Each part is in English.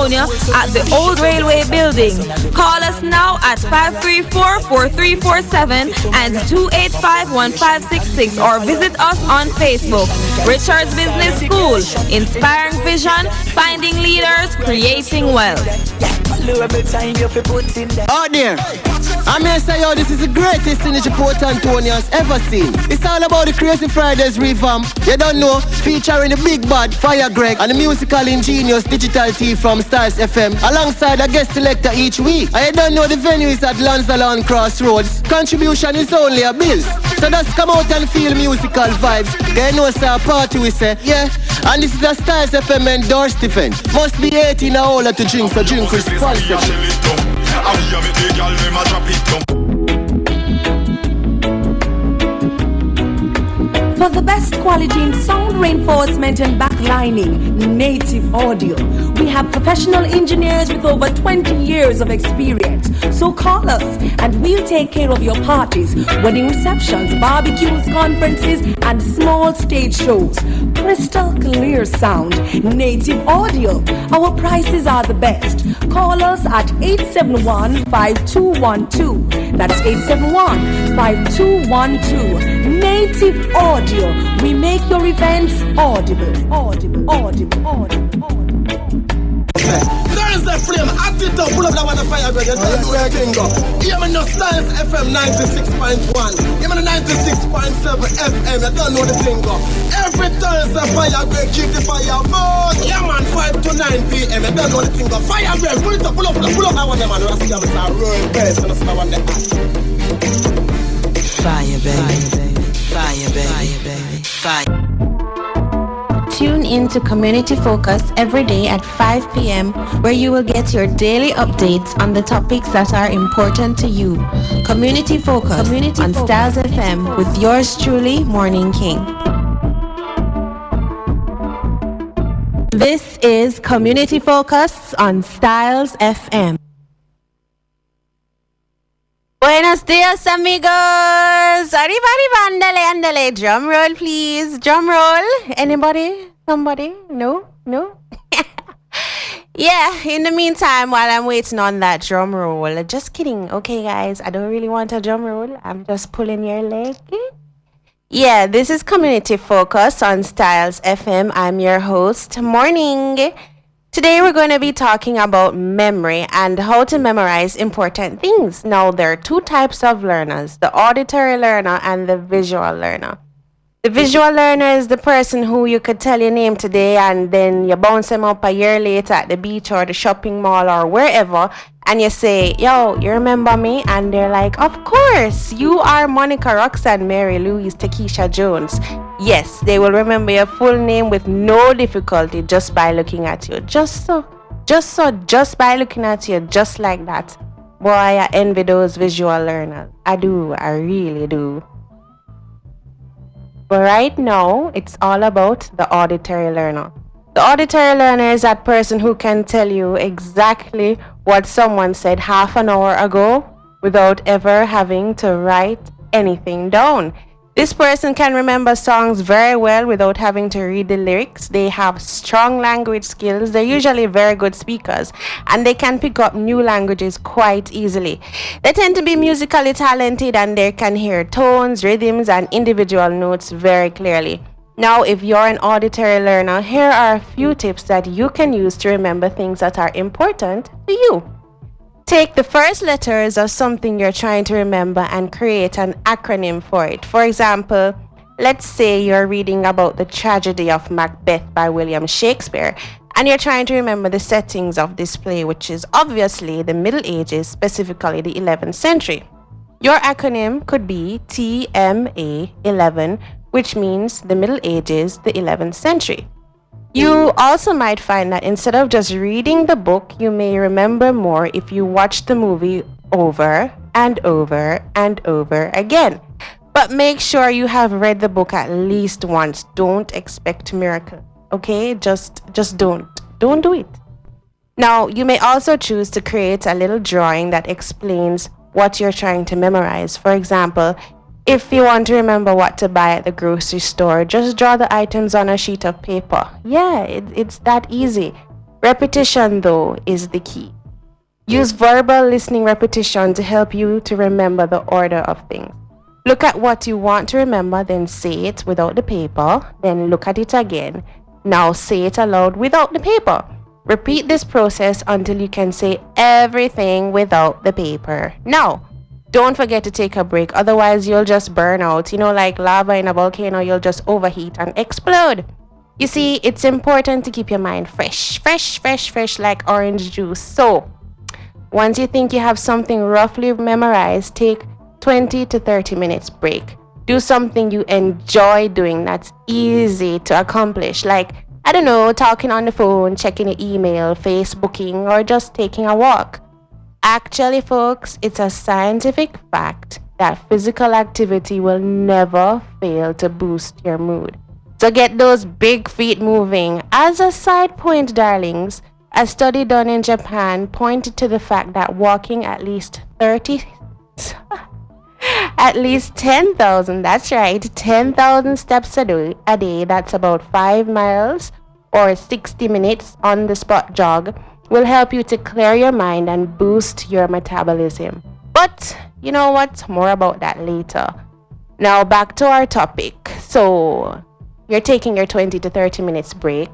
Antonio at the Old Railway Building. Call us now at 534-4347 and 285-1566 or visit us on Facebook. Richard's Business School, inspiring vision, finding leaders, creating wealth. Oh dear, I'm here to say, yo, this is the greatest thing that Port Antonio has ever seen. It's all about the Crazy Fridays revamp. You don't know, featuring the big bad Fire Greg and the musical ingenious Digital T from Stars FM alongside a guest selector each week. And you don't know, the venue is at Lanzalone Crossroads. Contribution is only a bill. So just come out and feel musical vibes. They know it's a party we say, yeah. And this is a Stars FM endorsed event. Must be 18 or older to drink, so drink responsibly. For the best quality in sound reinforcement and backlining, Native Audio. We have professional engineers with over 20 years of experience. So call us and we'll take care of your parties, wedding receptions, barbecues, conferences, and small stage shows. Crystal clear sound, Native Audio. Our prices are the best. Call us at 871-5212. That's 871-5212. Native Audio. We make your events audible. Thursday flame, act it up, pull up that one fire, brother. You know the thing go. Hear me no Stars FM 96.1. Hear me no 96.7 FM. You don't know the thing go. Every Thursday fire, break, keep the fire burn. Yeah man, 5 to 9 p.m. You don't know the thing go. Fire break, pull it up, pull up that one, man. You see them, it's a real best. You see that one there. Fire, baby. Fire, baby. Fire. Tune in to Community Focus every day at 5 p.m. where you will get your daily updates on the topics that are important to you. Community Focus on Styles FM with yours truly, Morning King. This is Community Focus on Styles FM. Buenos dias, amigos. Everybody, andale. Drum roll, please. Drum roll. Anybody? Somebody? No? Yeah, in the meantime, while I'm waiting on that drum roll, just kidding. Okay, guys, I don't really want a drum roll. I'm just pulling your leg. Yeah, this is Community Focus on Styles FM. I'm your host. Morning. Today we're going to be talking about memory and how to memorize important things. Now, there are two types of learners, the auditory learner and the visual learner. The visual learner is the person who you could tell your name today and then you bounce them up a year later at the beach or the shopping mall or wherever and you say, yo, you remember me? And they're like, of course, you are Monica Roxanne Mary Louise Takesha Jones. Yes, they will remember your full name with no difficulty just by looking at you. Just by looking at you, just like that. Boy, I envy those visual learners. I do, I really do. But right now, it's all about the auditory learner. The auditory learner is that person who can tell you exactly what someone said half an hour ago without ever having to write anything down. This person can remember songs very well without having to read the lyrics. They have strong language skills. They're usually very good speakers and they can pick up new languages quite easily. They tend to be musically talented and they can hear tones, rhythms, and individual notes very clearly. Now, if you're an auditory learner, here are a few tips that you can use to remember things that are important to you. Take the first letters of something you're trying to remember and create an acronym for it. For example, let's say you're reading about the tragedy of Macbeth by William Shakespeare, and you're trying to remember the settings of this play, which is obviously the Middle Ages, specifically the 11th century. Your acronym could be TMA11, which means the Middle Ages, the 11th century. You also might find that instead of just reading the book, you may remember more if you watch the movie over and over and over again. But make sure you have read the book at least once. Don't expect miracle, okay? Just don't do it. Now, you may also choose to create a little drawing that explains what you're trying to memorize. For example, if you want to remember what to buy at the grocery store, just draw the items on a sheet of paper. Yeah, it's that easy. Repetition, though, is the key. Use verbal listening repetition to help you to remember the order of things. Look at what you want to remember, then say it without the paper, then look at it again. Now say it aloud without the paper. Repeat this process until you can say everything without the paper. Now, don't forget to take a break, otherwise you'll just burn out. Like lava in a volcano, you'll just overheat and explode. You see, it's important to keep your mind fresh, like orange juice. So, once you think you have something roughly memorized, take 20 to 30 minutes break. Do something you enjoy doing that's easy to accomplish, like, I don't know, talking on the phone, checking an email, Facebooking, or just taking a walk. Actually, folks, it's a scientific fact that physical activity will never fail to boost your mood. So get those big feet moving. As a side point, darlings, a study done in Japan pointed to the fact that walking at least 10,000, that's right, 10,000 steps a day, that's about 5 miles or 60 minutes on the spot jog, will help you to clear your mind and boost your metabolism. But you know what? More about that later. Now back to our topic. So you're taking your 20 to 30 minutes break,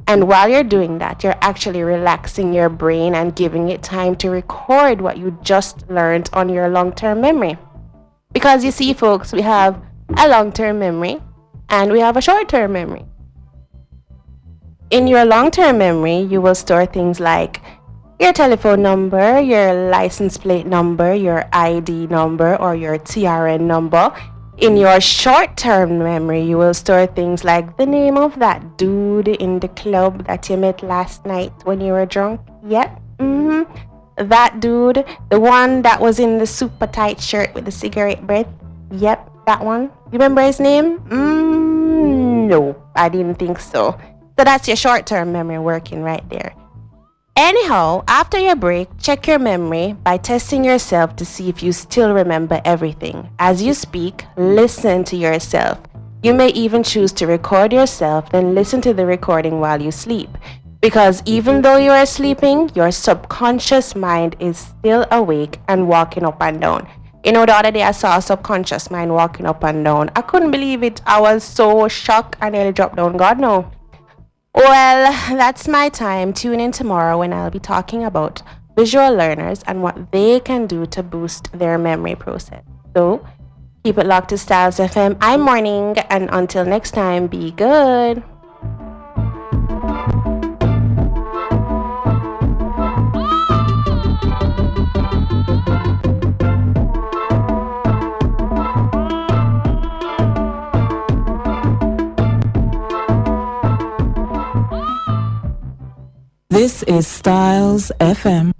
and while you're doing that, you're actually relaxing your brain and giving it time to record what you just learned on your long-term memory. Because you see, folks, we have a long-term memory and we have a short-term memory. In your long-term memory, you will store things like your telephone number, your license plate number, your ID number, or your TRN number. In your short-term memory, you will store things like the name of that dude in the club that you met last night when you were drunk. Yep. That dude, the one that was in the super tight shirt with the cigarette breath. Yep, that one. You remember his name? No, I didn't think so. So that's your short-term memory working right there. Anyhow, after your break, check your memory by testing yourself to see if you still remember everything. As you speak, listen to yourself. You may even choose to record yourself, then listen to the recording while you sleep. Because even though you are sleeping, your subconscious mind is still awake and walking up and down. The other day I saw a subconscious mind walking up and down. I couldn't believe it. I was so shocked I nearly dropped down. God no. Well, that's my time. Tune in tomorrow when I'll be talking about visual learners and what they can do to boost their memory process. So, keep it locked to Styles FM. I'm Morning, and until next time, be good. This is Styles FM.